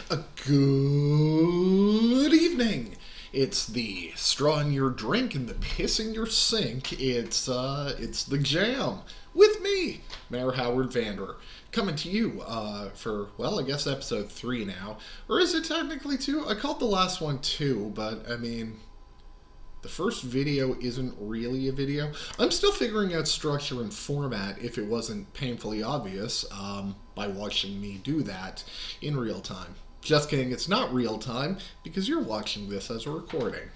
A good evening. It's the straw in your drink and the piss in your sink. It's the jam with me, Mayor Howard Vander, coming to you for, well, I guess episode 3 now. Or is it technically 2? I called the last one 2, but I mean, the first video isn't really a video. I'm still figuring out structure and format if it wasn't painfully obvious by watching me do that in real time. Just kidding, it's not real time because you're watching this as a recording.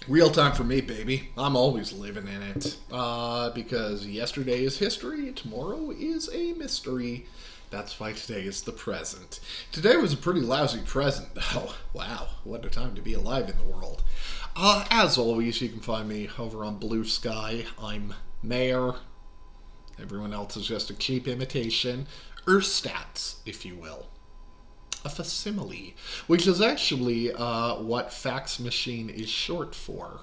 Real time for me, baby. I'm always living in it. Because yesterday is history, tomorrow is a mystery. That's why today is the present. Today was a pretty lousy present, though. Wow, what a time to be alive in the world. As always, you can find me over on Bluesky. I'm Mayor. Everyone else is just a cheap imitation. Stats, if you will. A facsimile, which is actually what fax machine is short for.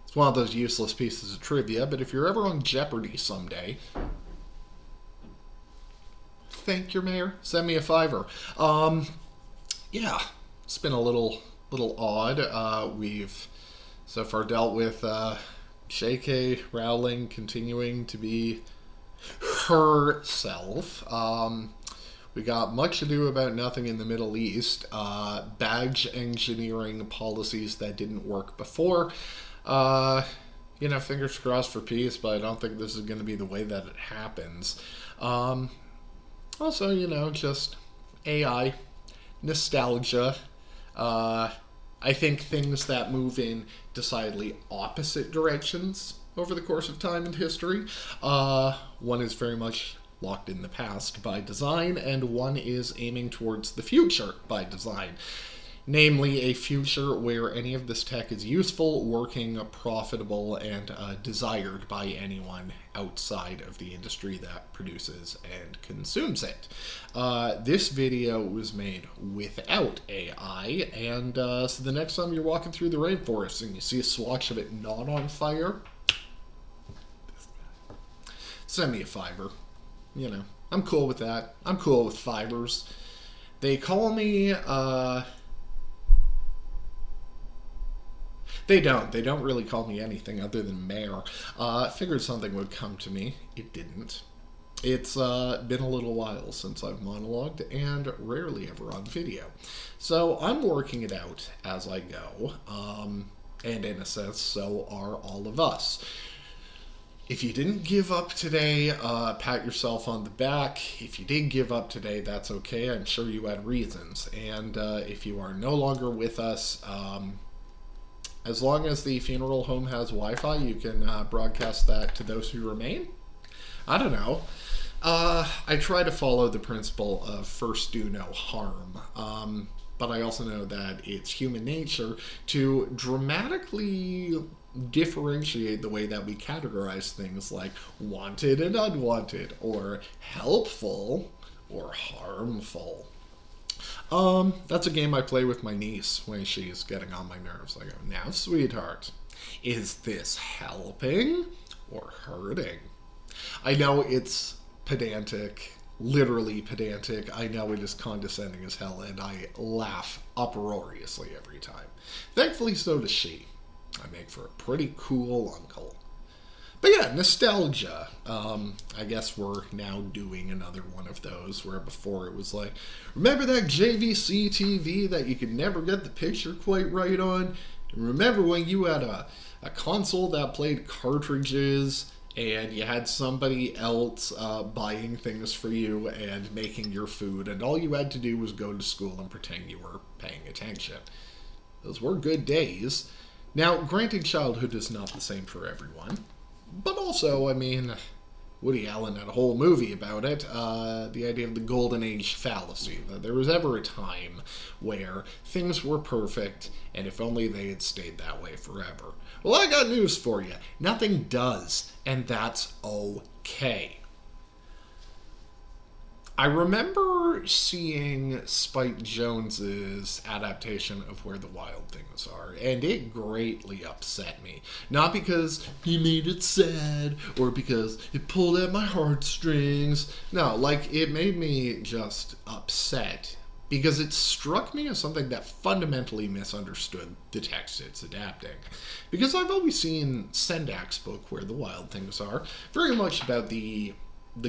It's one of those useless pieces of trivia, but if you're ever on Jeopardy someday, thank your mayor, send me a $5. Yeah, it's been a little odd. We've so far dealt with J.K. Rowling continuing to be herself. We got much ado about nothing in the Middle East, badge engineering policies that didn't work before. Fingers crossed for peace, but I don't think this is going to be the way that it happens. Also, just AI, nostalgia. I think things that move in decidedly opposite directions over the course of time and history. One is very much locked in the past by design, and one is aiming towards the future by design. Namely, a future where any of this tech is useful, working, profitable, and desired by anyone outside of the industry that produces and consumes it. This video was made without AI, and so the next time you're walking through the rainforest and you see a swatch of it not on fire, send me a $5. I'm cool with that. I'm cool with $5. They call me, They don't really call me anything other than mayor. Figured something would come to me. It didn't. It's been a little while since I've monologued, and rarely ever on video. So I'm working it out as I go, and in a sense, so are all of us. If you didn't give up today, pat yourself on the back. If you did give up today, that's okay. I'm sure you had reasons. And if you are no longer with us, as long as the funeral home has Wi-Fi, you can broadcast that to those who remain. I don't know. I try to follow the principle of first do no harm. But I also know that it's human nature to dramatically differentiate the way that we categorize things like wanted and unwanted, or helpful or harmful. That's a game I play with my niece when she's getting on my nerves. I go, now, sweetheart, is this helping or hurting? I know it's pedantic, literally pedantic. I know it is condescending as hell, and I laugh uproariously every time. Thankfully, so does she. I make for a pretty cool uncle. But yeah, nostalgia. I guess we're now doing another one of those where before it was like, remember that JVC TV that you could never get the picture quite right on? Remember when you had a console that played cartridges and you had somebody else buying things for you and making your food, and all you had to do was go to school and pretend you were paying attention? Those were good days. Now, granted, childhood is not the same for everyone, but also, I mean, Woody Allen had a whole movie about it, the idea of the golden age fallacy, that there was ever a time where things were perfect, and if only they had stayed that way forever. Well, I got news for you. Nothing does, and that's okay. I remember seeing Spike Jonze's adaptation of Where the Wild Things Are, and it greatly upset me. Not because he made it sad, or because it pulled at my heartstrings. No, like, it made me just upset. Because it struck me as something that fundamentally misunderstood the text it's adapting. Because I've always seen Sendak's book, Where the Wild Things Are, very much about the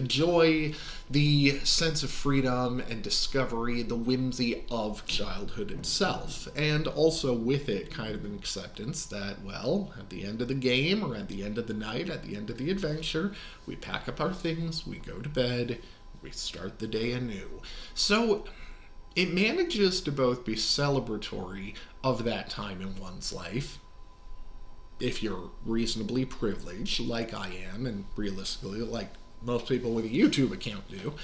joy, the sense of freedom and discovery, the whimsy of childhood itself. And also with it, kind of an acceptance that, well, at the end of the game, or at the end of the night, at the end of the adventure, we pack up our things, we go to bed, we start the day anew. So it manages to both be celebratory of that time in one's life, if you're reasonably privileged, like I am, and realistically, like most people with a YouTube account do.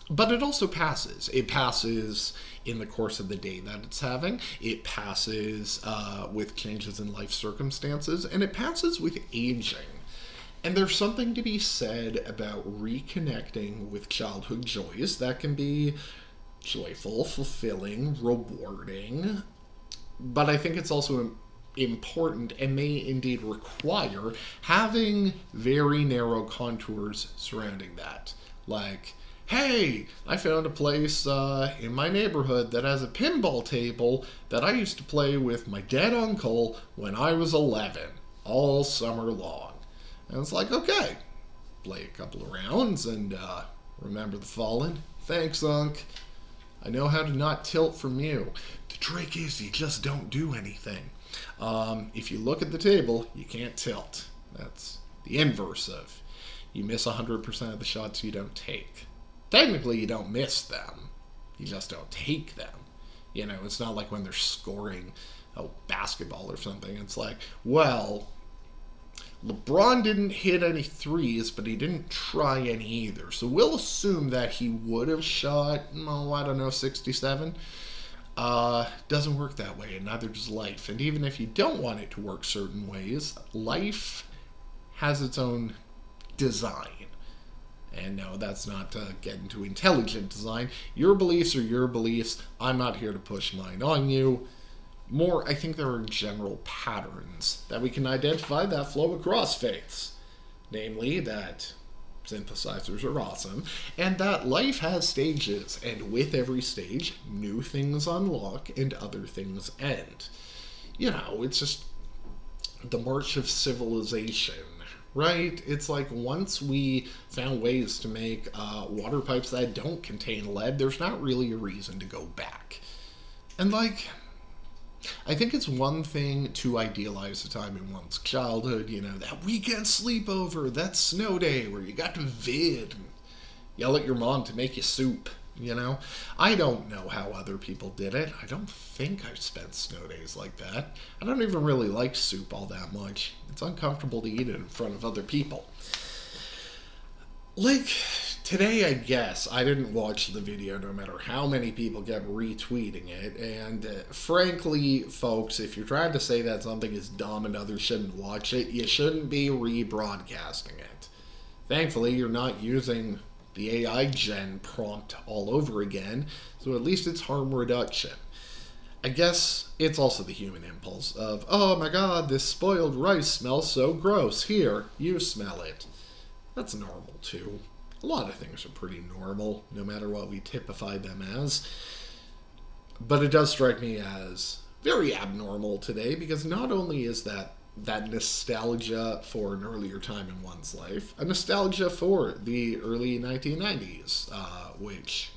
But it also passes. It passes in the course of the day that it's having. It passes with changes in life circumstances, and it passes with aging. And there's something to be said about reconnecting with childhood joys that can be joyful, fulfilling, rewarding. But I think it's also important and may indeed require having very narrow contours surrounding that. Like, hey, I found a place in my neighborhood that has a pinball table that I used to play with my dead uncle when I was 11, all summer long. And it's like, okay, play a couple of rounds and remember the fallen. Thanks, Unc. I know how to not tilt from you. The trick is you just don't do anything. If you look at the table, you can't tilt. That's the inverse of you miss 100% of the shots you don't take. Technically, you don't miss them. You just don't take them. You know, it's not like when they're scoring a basketball or something. It's like, well, LeBron didn't hit any threes, but he didn't try any either. So we'll assume that he would have shot, oh, I don't know, 67. Doesn't work that way, and neither does life. And even if you don't want it to work certain ways, life has its own design. And no, that's not to get into intelligent design. Your beliefs are your beliefs. I'm not here to push mine on you. More, I think there are general patterns that we can identify that flow across faiths. Namely, that synthesizers are awesome, and that life has stages, and with every stage, new things unlock and other things end. You know, it's just the march of civilization, right? It's like once we found ways to make water pipes that don't contain lead, there's not really a reason to go back. And like, I think it's one thing to idealize a time in one's childhood, you know, that weekend sleepover, that snow day where you got to vid and yell at your mom to make you soup, you know. I don't know how other people did it. I don't think I've spent snow days like that. I don't even really like soup all that much. It's uncomfortable to eat it in front of other people. Like, today, I guess, I didn't watch the video no matter how many people kept retweeting it. And frankly, folks, if you're trying to say that something is dumb and others shouldn't watch it, you shouldn't be rebroadcasting it. Thankfully, you're not using the AI gen prompt all over again, so at least it's harm reduction. I guess it's also the human impulse of, oh my god, this spoiled rice smells so gross. Here, you smell it. That's normal too. A lot of things are pretty normal, no matter what we typify them as. But it does strike me as very abnormal today, because not only is that nostalgia for an earlier time in one's life, a nostalgia for the early 1990s, which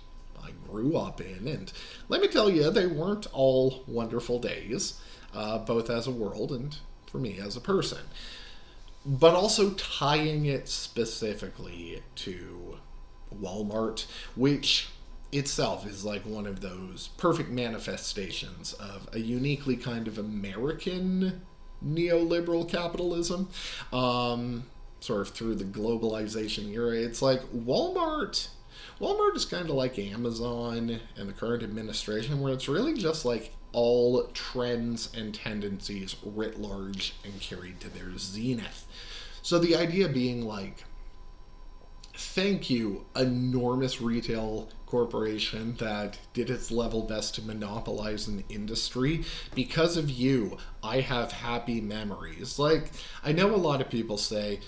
I grew up in. And let me tell you, they weren't all wonderful days, both as a world and for me as a person. But also tying it specifically to Walmart, which itself is like one of those perfect manifestations of a uniquely kind of American neoliberal capitalism, sort of through the globalization era. It's like Walmart is kind of like Amazon and the current administration, where it's really just like all trends and tendencies writ large and carried to their zenith. So the idea being like, thank you, enormous retail corporation that did its level best to monopolize an industry. Because of you, I have happy memories. Like, I know a lot of people say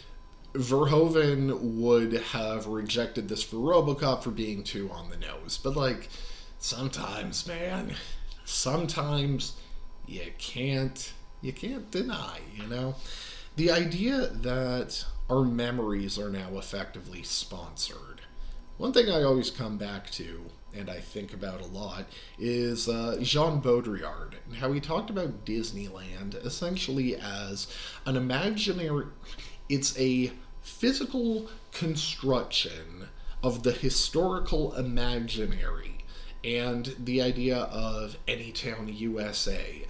Verhoeven would have rejected this for Robocop for being too on the nose, but like, sometimes, man, sometimes you can't deny, the idea that our memories are now effectively sponsored. One thing I always come back to, and I think about a lot, is Jean Baudrillard and how he talked about Disneyland essentially as an imaginary. It's a physical construction of the historical imaginary and the idea of Anytown, USA.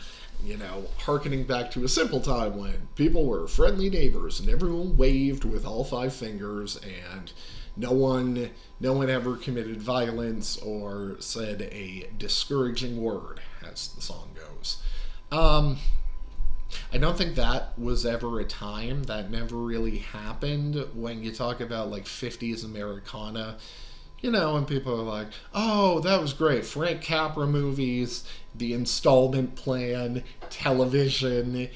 Harkening back to a simple time when people were friendly neighbors and everyone waved with all five fingers, and no one ever committed violence or said a discouraging word, as the song goes. I don't think that was ever a time. That never really happened. When you talk about like 50s Americana, and people are like, oh, that was great. Frank Capra movies, the installment plan, television.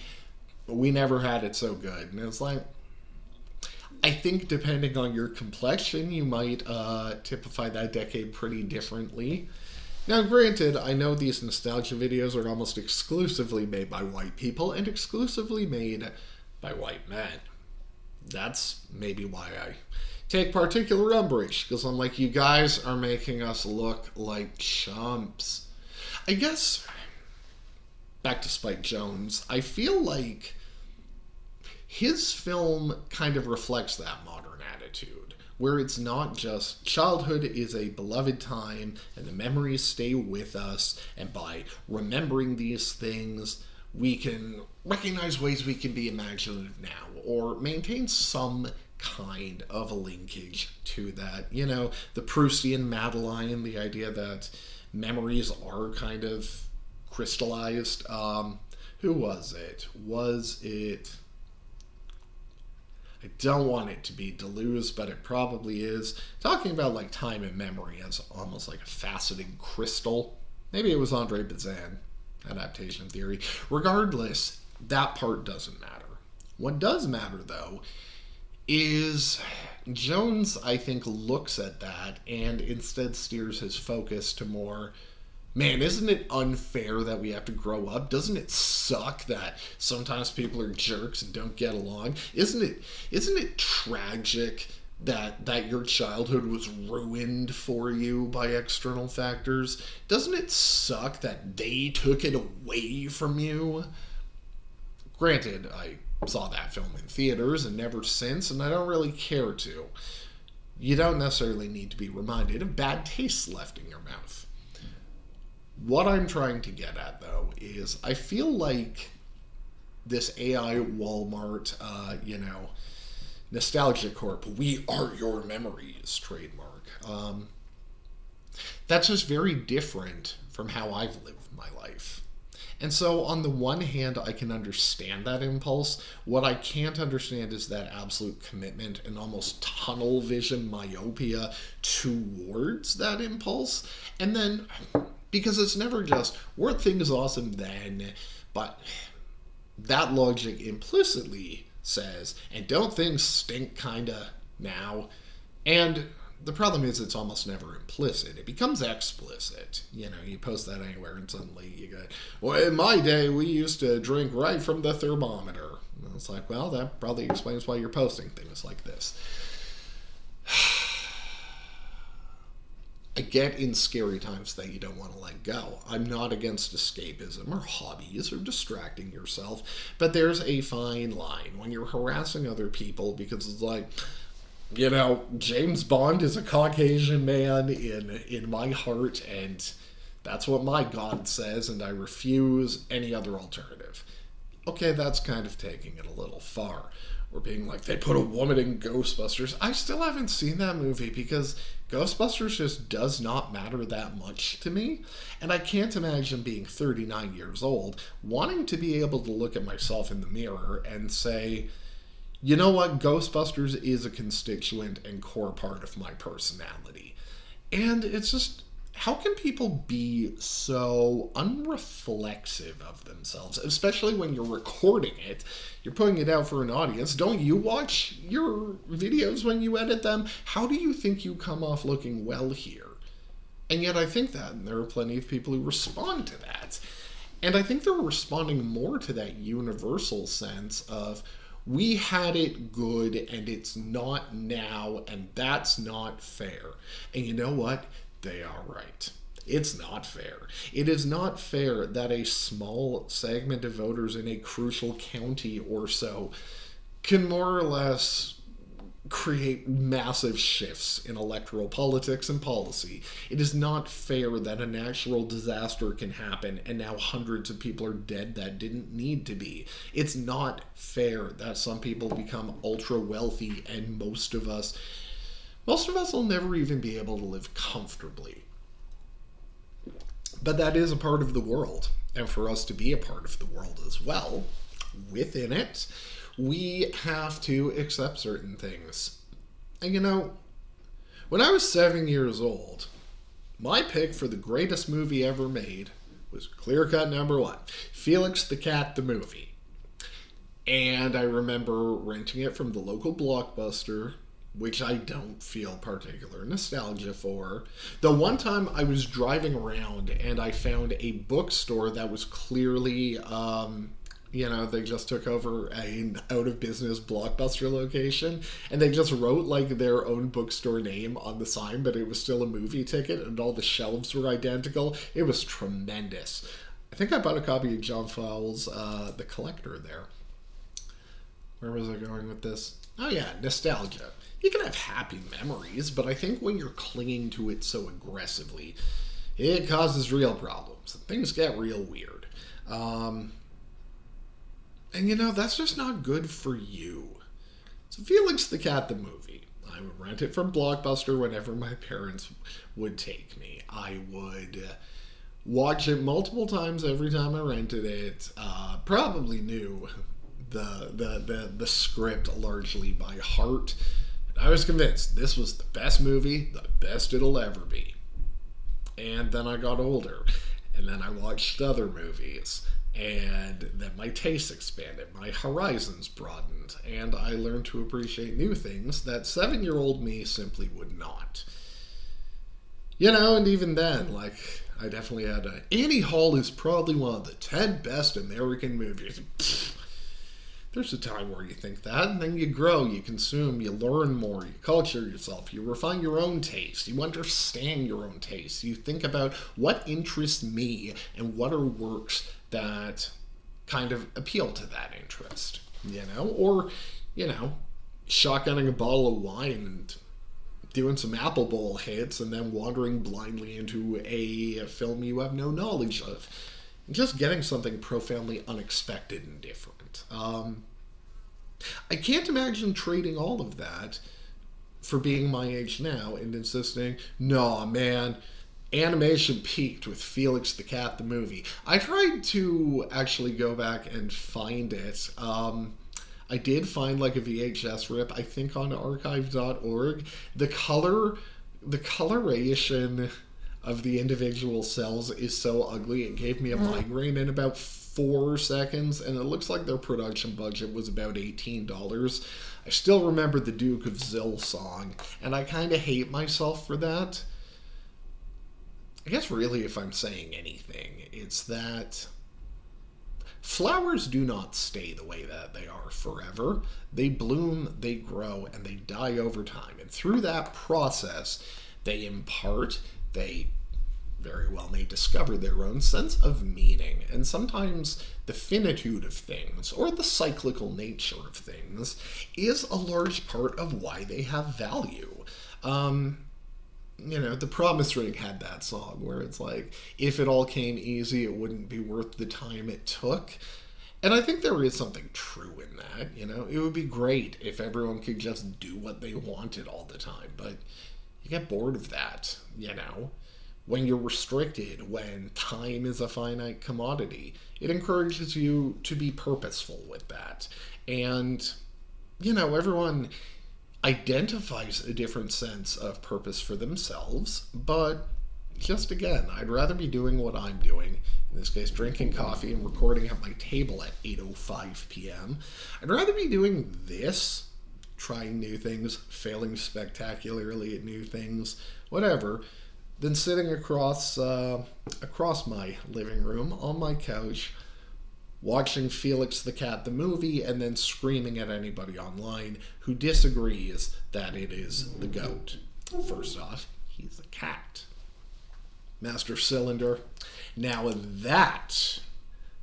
We never had it so good. And it's like, I think depending on your complexion, you might typify that decade pretty differently. Now, granted, I know these nostalgia videos are almost exclusively made by white people and exclusively made by white men. That's maybe why I take particular umbrage, because I'm like, you guys are making us look like chumps. I guess, back to Spike Jonze, I feel like his film kind of reflects that modern attitude, where it's not just childhood is a beloved time and the memories stay with us, and by remembering these things, we can recognize ways we can be imaginative now or maintain some kind of a linkage to that. The Proustian Madeline, the idea that memories are kind of crystallized. Who was it? I don't want it to be Deleuze, but it probably is. Talking about like time and memory as almost like a faceted crystal. Maybe it was Andre Bazin, adaptation theory. Regardless, that part doesn't matter. What does matter, though, is Jones, I think, looks at that and instead steers his focus to more, man, isn't it unfair that we have to grow up? Doesn't it suck that sometimes people are jerks and don't get along? Isn't it tragic that your childhood was ruined for you by external factors? Doesn't it suck that they took it away from you? Granted, I saw that film in theaters and never since, and I don't really care to. You don't necessarily need to be reminded of bad tastes left in your mouth. What I'm trying to get at, though, is I feel like this AI Walmart, Nostalgia Corp, we are your memories trademark. That's just very different from how I've lived my life. And so, on the one hand, I can understand that impulse. What I can't understand is that absolute commitment and almost tunnel vision myopia towards that impulse. And then, because it's never just, weren't things awesome then, but that logic implicitly says, and don't things stink kinda now? And the problem is it's almost never implicit. It becomes explicit. You post that anywhere and suddenly you go, well, in my day, we used to drink right from the thermometer. And it's like, well, that probably explains why you're posting things like this. I get in scary times that you don't want to let go. I'm not against escapism or hobbies or distracting yourself, but there's a fine line when you're harassing other people because it's like, James Bond is a Caucasian man in my heart, and that's what my God says, and I refuse any other alternative. Okay, that's kind of taking it a little far. Or being like, they put a woman in Ghostbusters. I still haven't seen that movie because Ghostbusters just does not matter that much to me. And I can't imagine being 39 years old, wanting to be able to look at myself in the mirror and say, You know what? Ghostbusters is a constituent and core part of my personality. And it's just, how can people be so unreflexive of themselves, especially when you're recording it? You're putting it out for an audience. Don't you watch your videos when you edit them? How do you think you come off looking well here? And yet I think that, and there are plenty of people who respond to that. And I think they're responding more to that universal sense of, we had it good and it's not now, and that's not fair. And you know what? They are right. It's not fair. It is not fair that a small segment of voters in a crucial county or so can more or less create massive shifts in electoral politics and policy. It is not fair that a natural disaster can happen and now hundreds of people are dead that didn't need to be. It's not fair that some people become ultra wealthy and most of us will never even be able to live comfortably. But that is a part of the world. And for us to be a part of the world as well, within it, we have to accept certain things. And you know, when I was 7 years old, my pick for the greatest movie ever made was clear cut number one, Felix the Cat the movie. And I remember renting it from the local Blockbuster, which I don't feel particular nostalgia for. The one time I was driving around and I found a bookstore that was clearly, they just took over an out of business Blockbuster location and they just wrote like their own bookstore name on the sign, but it was still a movie ticket and all the shelves were identical. It was tremendous. I think I bought a copy of John Fowles' The Collector there. Where was I going with this? Oh yeah, nostalgia. You can have happy memories, but I think when you're clinging to it so aggressively, it causes real problems. Things get real weird. And that's just not good for you. So Felix the Cat the movie. I would rent it from Blockbuster whenever my parents would take me. I would watch it multiple times every time I rented it. Probably knew the script largely by heart. I was convinced this was the best movie, the best it'll ever be. And then I got older, and then I watched other movies, and then my tastes expanded, my horizons broadened, and I learned to appreciate new things that 7-year-old me simply would not. And even then, I definitely had Annie Hall is probably one of the 10 best American movies. There's a time where you think that, and then you grow, you consume, you learn more, you culture yourself, you refine your own taste, you understand your own taste, you think about what interests me and what are works that kind of appeal to that interest, or, shotgunning a bottle of wine and doing some Apple Bowl hits and then wandering blindly into a film you have no knowledge of. Just getting something profoundly unexpected and different. I can't imagine trading all of that for being my age now and insisting, no, man, animation peaked with Felix the Cat the movie. I tried to actually go back and find it. I did find a VHS rip, I think on archive.org. The coloration of the individual cells is so ugly it gave me a migraine in about 4 seconds, and it looks like their production budget was about $18. I still remember the Duke of Zill song, and I kind of hate myself for that. I guess really if I'm saying anything, it's that flowers do not stay the way that they are forever. They bloom, they grow, and they die over time. And through that process, they impart, they very well may discover their own sense of meaning. And sometimes the finitude of things, or the cyclical nature of things, is a large part of why they have value. The Promise Ring had that song where it's like, if it all came easy, it wouldn't be worth the time it took. And I think there is something true in that, It would be great if everyone could just do what they wanted all the time, but you get bored of that, When you're restricted, when time is a finite commodity, it encourages you to be purposeful with that. And everyone identifies a different sense of purpose for themselves, but just again, I'd rather be doing what I'm doing. In this case, drinking coffee and recording at my table at 8:05 p.m. I'd rather be doing this, trying new things, failing spectacularly at new things, whatever, than sitting across my living room on my couch watching Felix the Cat the movie and then screaming at anybody online who disagrees that it is the goat. First off, he's a cat. Master Cylinder. Now that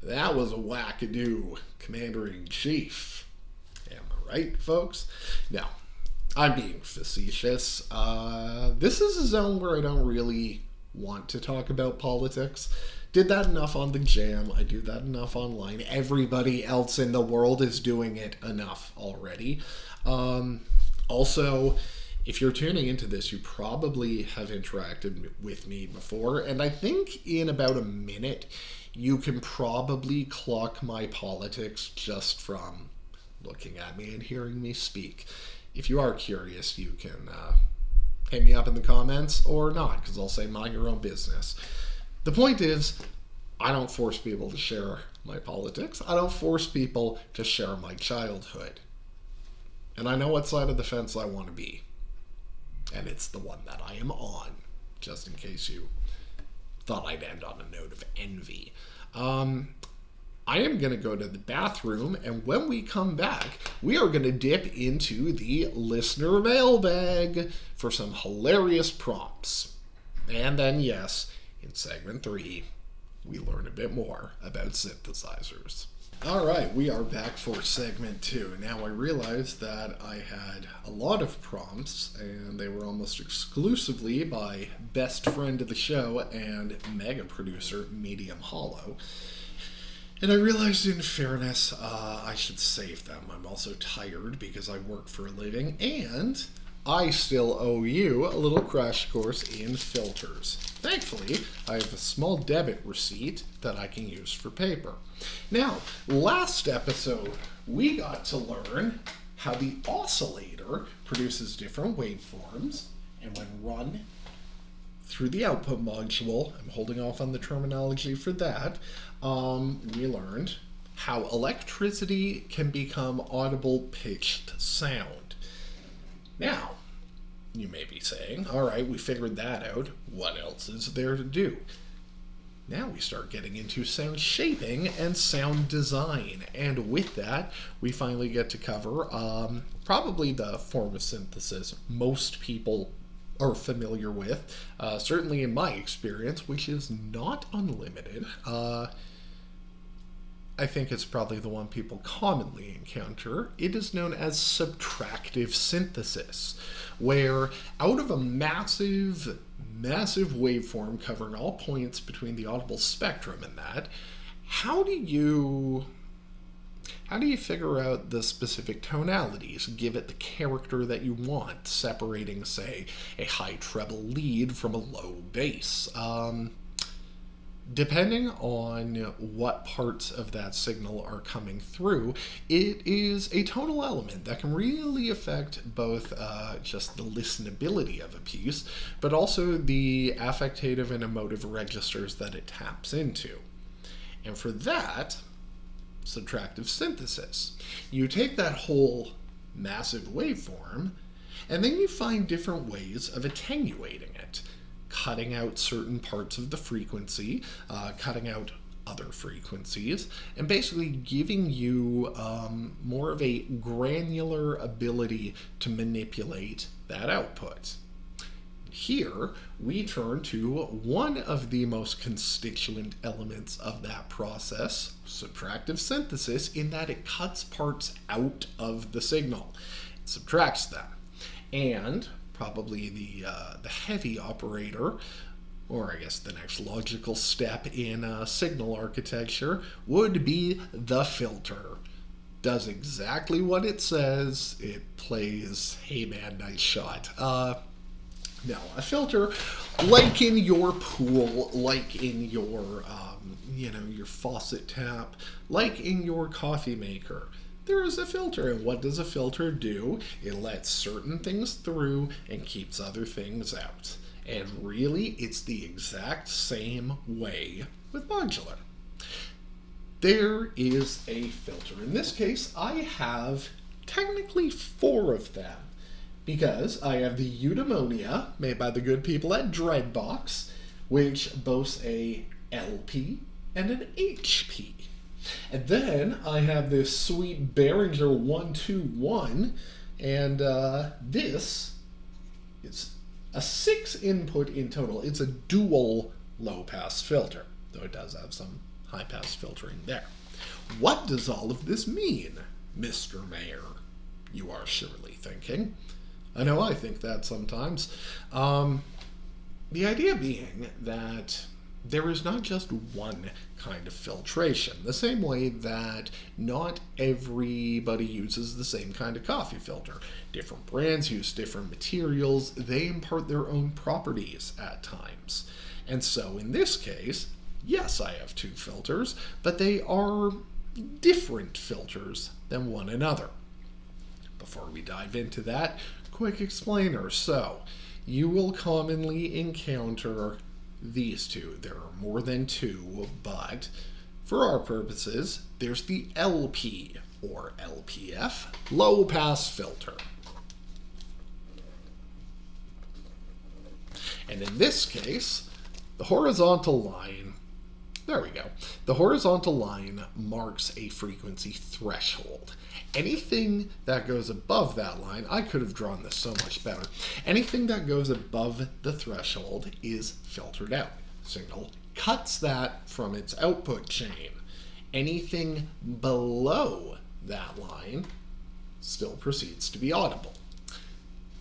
was a wackadoo Commander-in-Chief. Am I right, folks? Now, I'm being facetious. This is a zone where I don't really want to talk about politics. Did that enough on the jam. I do that enough online. Everybody else in the world is doing it enough already. Also, if you're tuning into this, you probably have interacted with me before, and I think in about a minute, you can probably clock my politics just from looking at me and hearing me speak. If you are curious, you can hit me up in the comments or not, because I'll say mind your own business. The point is, I don't force people to share my politics. I don't force people to share my childhood. And I know what side of the fence I want to be. And it's the one that I am on, just in case you thought I'd end on a note of envy. I am going to go to the bathroom, and when we come back, we are going to dip into the listener mailbag for some hilarious prompts. And then, yes, in segment 3, we learn a bit more about synthesizers. All right, we are back for segment 2. Now, I realized that I had a lot of prompts, and they were almost exclusively by best friend of the show and mega producer Medium Hollow. And I realized, in fairness, I should save them. I'm also tired because I work for a living, and I still owe you a little crash course in filters. Thankfully, I have a small debit receipt that I can use for paper. Now, last episode, we got to learn how the oscillator produces different waveforms, and when run through the output module, I'm holding off on the terminology for that, we learned how electricity can become audible pitched sound. Now, you may be saying, all right, we figured that out. What else is there to do? Now we start getting into sound shaping and sound design. And with that, we finally get to cover probably the form of synthesis most people are familiar with, certainly in my experience, which is not unlimited. I think it's probably the one people commonly encounter. It is known as subtractive synthesis, where out of a massive waveform covering all points between the audible spectrum and that, how do you figure out the specific tonalities, give it the character that you want, separating, say, a high treble lead from a low bass? Depending on what parts of that signal are coming through, it is a tonal element that can really affect both just the listenability of a piece, but also the affective and emotive registers that it taps into. And for that, subtractive synthesis. You take that whole massive waveform, and then you find different ways of attenuating it. Cutting out certain parts of the frequency, cutting out other frequencies, and basically giving you more of a granular ability to manipulate that output. Here, we turn to one of the most constituent elements of that process, subtractive synthesis, in that it cuts parts out of the signal, it subtracts them, and probably the heavy operator, or I guess the next logical step in signal architecture, would be the filter. Does exactly what it says. It plays, hey man, nice shot. Now, a filter, like in your pool, like in your, your faucet tap, like in your coffee maker, there is a filter. And what does a filter do? It lets certain things through and keeps other things out. And really, it's the exact same way with modular. There is a filter. In this case, I have technically 4 of them, because I have the eudaimonia made by the good people at Dreadbox, which boasts a LP and an HP. And then I have this sweet Behringer 121, and this is a 6 input in total. It's a dual low-pass filter, though it does have some high-pass filtering there. What does all of this mean, Mr. Mayor? You are surely thinking. I know I think that sometimes. The idea being that there is not just one kind of filtration, the same way that not everybody uses the same kind of coffee filter. Different brands use different materials. They impart their own properties at times. And so in this case, yes, I have 2 filters, but they are different filters than one another. Before we dive into that, quick explainer. So, you will commonly encounter these 2. There are more than 2, but for our purposes, there's the LP, or LPF, low pass filter. And in this case, the horizontal line, there we go. The horizontal line marks a frequency threshold. Anything that goes above that line, I could have drawn this so much better. Anything that goes above the threshold is filtered out. Signal cuts that from its output chain. Anything below that line still proceeds to be audible.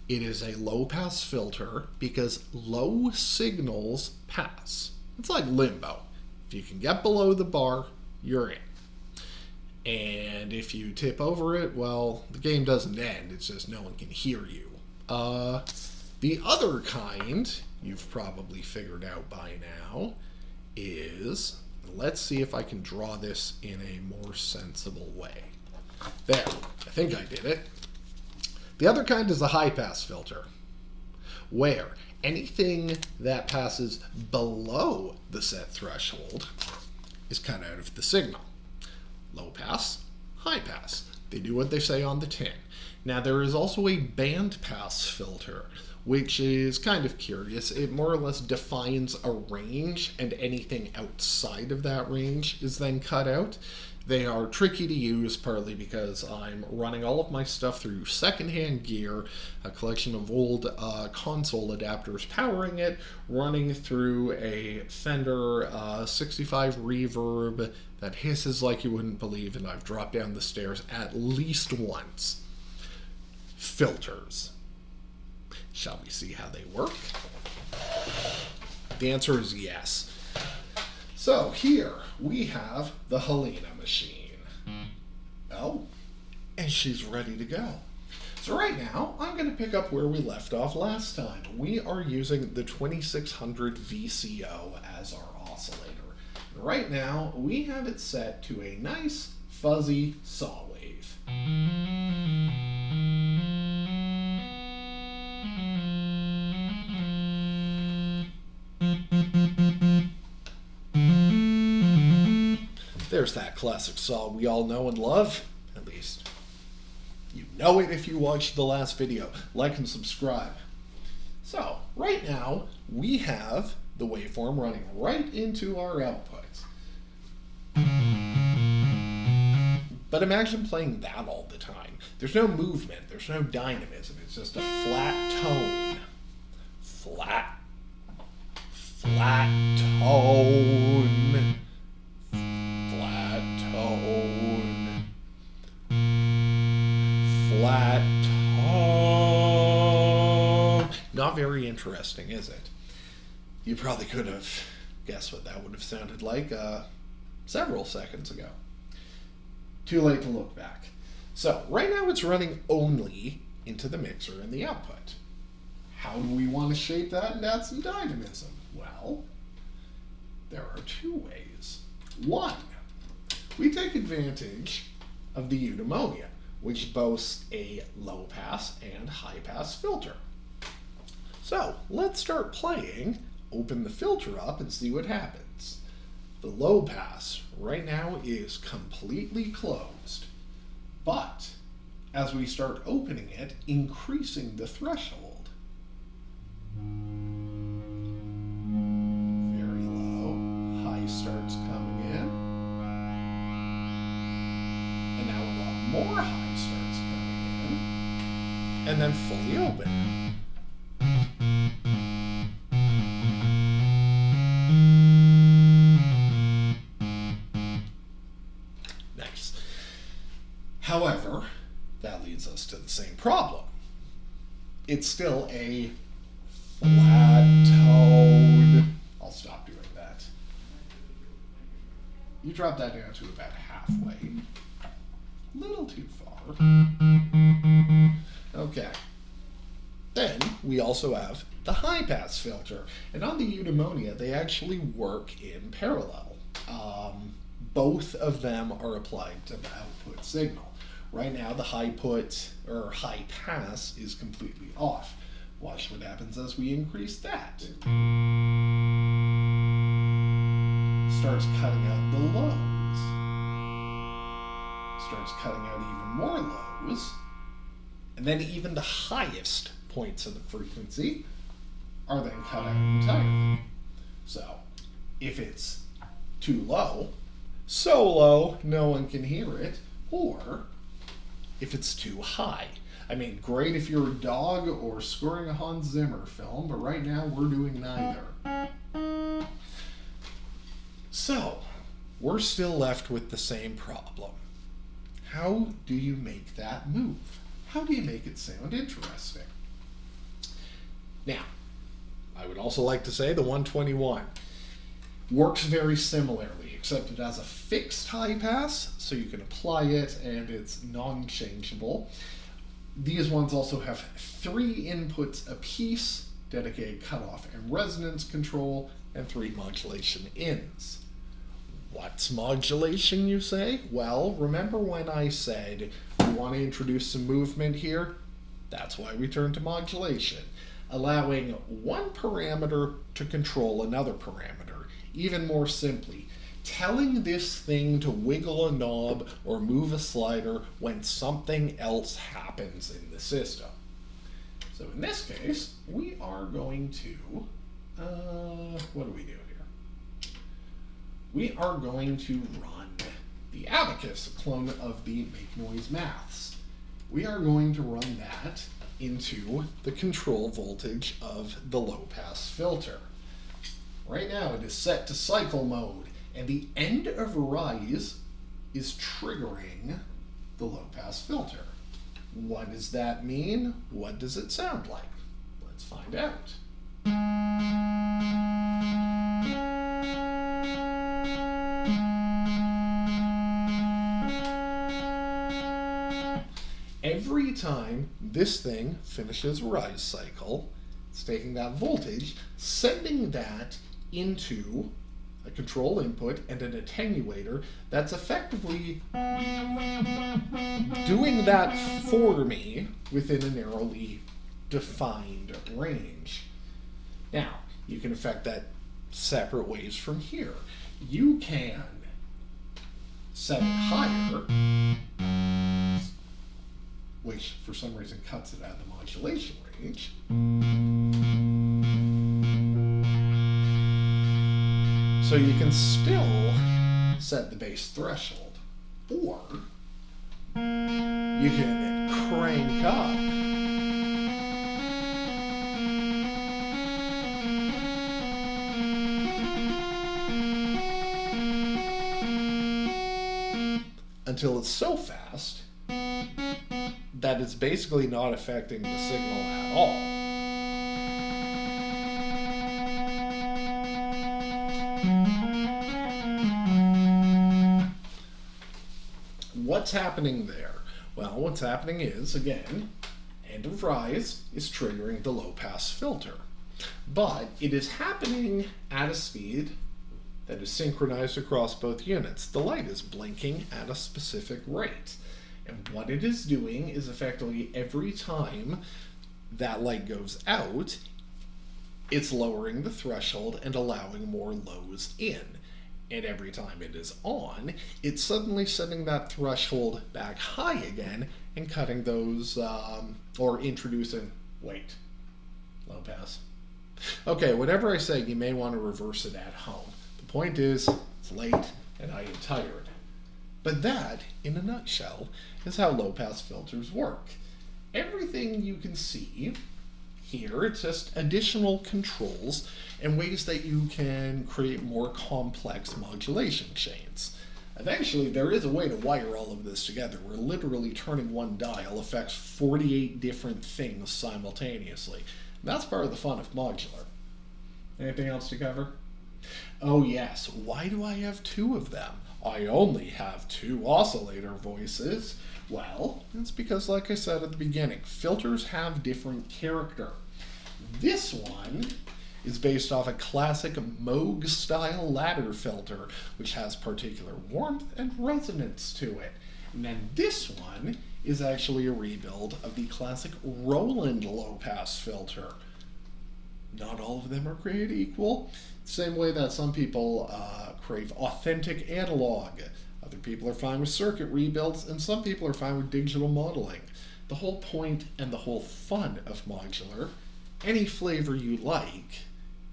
It is a low-pass filter because low signals pass. It's like limbo. If you can get below the bar, you're in. And if you tip over it, well, the game doesn't end. It's just no one can hear you. The other kind, you've probably figured out by now, is, let's see if I can draw this in a more sensible way. There, I think I did it. The other kind is a high-pass filter, where anything that passes below the set threshold is cut out of the signal. Low pass, high pass. They do what they say on the tin. Now there is also a band pass filter, which is kind of curious. It more or less defines a range, and anything outside of that range is then cut out. They are tricky to use, partly because I'm running all of my stuff through secondhand gear, a collection of old console adapters powering it, running through a Fender 65 Reverb that hisses like you wouldn't believe, and I've dropped down the stairs at least once. Filters. Shall we see how they work? The answer is yes. So here we have the Helena machine. Oh, and she's ready to go. So right now, I'm going to pick up where we left off last time. We are using the 2600 VCO as our oscillator. And right now, we have it set to a nice, fuzzy saw wave. There's that classic saw we all know and love. At least, you know it if you watched the last video. Like and subscribe. So, right now, we have the waveform running right into our outputs. But imagine playing that all the time. There's no movement, there's no dynamism, it's just a flat tone. Flat tone. Flat tone. Not very interesting, is it? You probably could have guessed what that would have sounded like several seconds ago. Too late to look back. So, right now it's running only into the mixer and the output. How do we want to shape that and add some dynamism? Well, there are 2 ways. One, we take advantage of the eudaimonia, which boasts a low pass and high pass filter. So let's start playing, open the filter up and see what happens. The low pass right now is completely closed, but as we start opening it, increasing the threshold. Very low, high starts coming in, and now a lot more high starts coming in, and then fully open. Nice. However, that leads us to the same problem. It's still a flat tone. I'll stop doing that. You drop that down to about halfway. A little too far. Okay. Then we also have the high pass filter. And on the eudaimonia, they actually work in parallel. Both of them are applied to the output signal. Right now, the high pass is completely off. Watch what happens as we increase that. Starts cutting out the lows. Starts cutting out even more lows. And then even the highest points of the frequency are then cut out entirely. So, if it's too low, so low no one can hear it, or if it's too high. I mean, great if you're a dog or scoring a Hans Zimmer film, but right now we're doing neither. So, we're still left with the same problem. How do you make that move? How do you make it sound interesting? Now, I would also like to say the 121 works very similarly, except it has a fixed high pass, so you can apply it and it's non-changeable. These ones also have 3 inputs apiece, dedicated cutoff and resonance control, and 3 modulation ins. What's modulation, you say? Well, remember when I said we want to introduce some movement here? That's why we turn to modulation, allowing one parameter to control another parameter. Even more simply, telling this thing to wiggle a knob or move a slider when something else happens in the system. So in this case, we are going to, what do we do here? We are going to run the abacus, a clone of the make noise maths. We are going to run that into the control voltage of the low pass filter. Right now it is set to cycle mode, and the end of rise is triggering the low pass filter. What does that mean? What does it sound like? Let's find out. Every time this thing finishes a rise cycle, it's taking that voltage, sending that into a control input and an attenuator that's effectively doing that for me within a narrowly defined range. Now, you can affect that separate ways from here. You can set it higher, which for some reason cuts it out of the modulation range. So you can still set the bass threshold, or you can crank up until it's so fast that it's basically not affecting the signal at all. What's happening there? Well, what's happening is, again, end of rise is triggering the low pass filter. But it is happening at a speed that is synchronized across both units. The light is blinking at a specific rate. And what it is doing is effectively every time that light goes out, it's lowering the threshold and allowing more lows in. And every time it is on, it's suddenly setting that threshold back high again and cutting those, or introducing, wait, low pass. Okay, whatever I say, you may want to reverse it at home. The point is, it's late and I am tired. But that, in a nutshell, is how low-pass filters work. Everything you can see here, it's just additional controls and ways that you can create more complex modulation chains. Eventually, there is a way to wire all of this together, where literally turning one dial affects 48 different things simultaneously. And that's part of the fun of modular. Anything else to cover? Oh yes, why do I have two of them? I only have two oscillator voices. Well, it's because, like I said at the beginning, filters have different character. This one is based off a classic Moog-style ladder filter, which has particular warmth and resonance to it. And then this one is actually a rebuild of the classic Roland low-pass filter. Not all of them are created equal. Same way that some people crave authentic analog. Other people are fine with circuit rebuilds, and some people are fine with digital modeling. The whole point and the whole fun of modular, any flavor you like,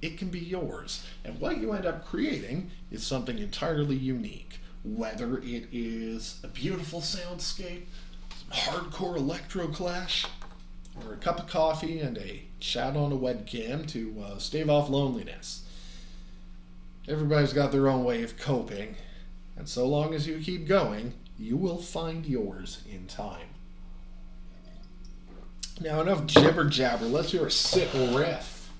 it can be yours. And what you end up creating is something entirely unique. Whether it is a beautiful soundscape, some hardcore electro clash, or a cup of coffee and a chat on a webcam to stave off loneliness. Everybody's got their own way of coping, and so long as you keep going, you will find yours in time. Now, enough jibber jabber, let's hear a sit riff.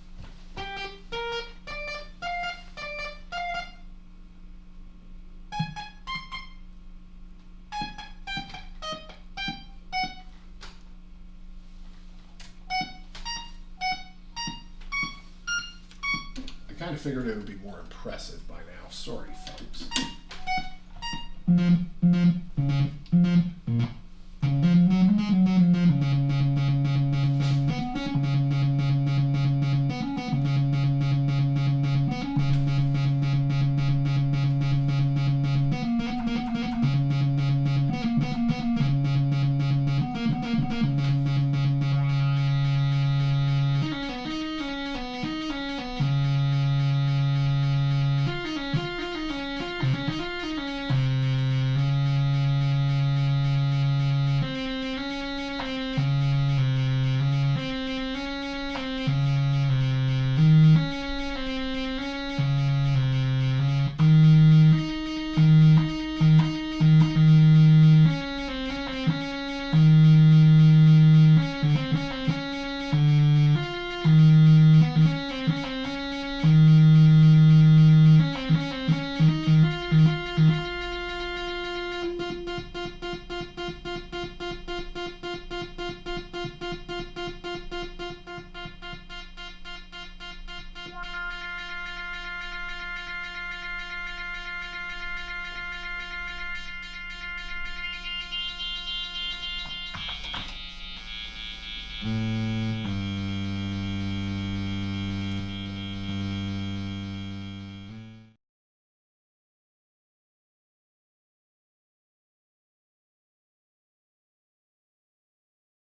I kind of figured it would be more impressive by now. Sorry, folks.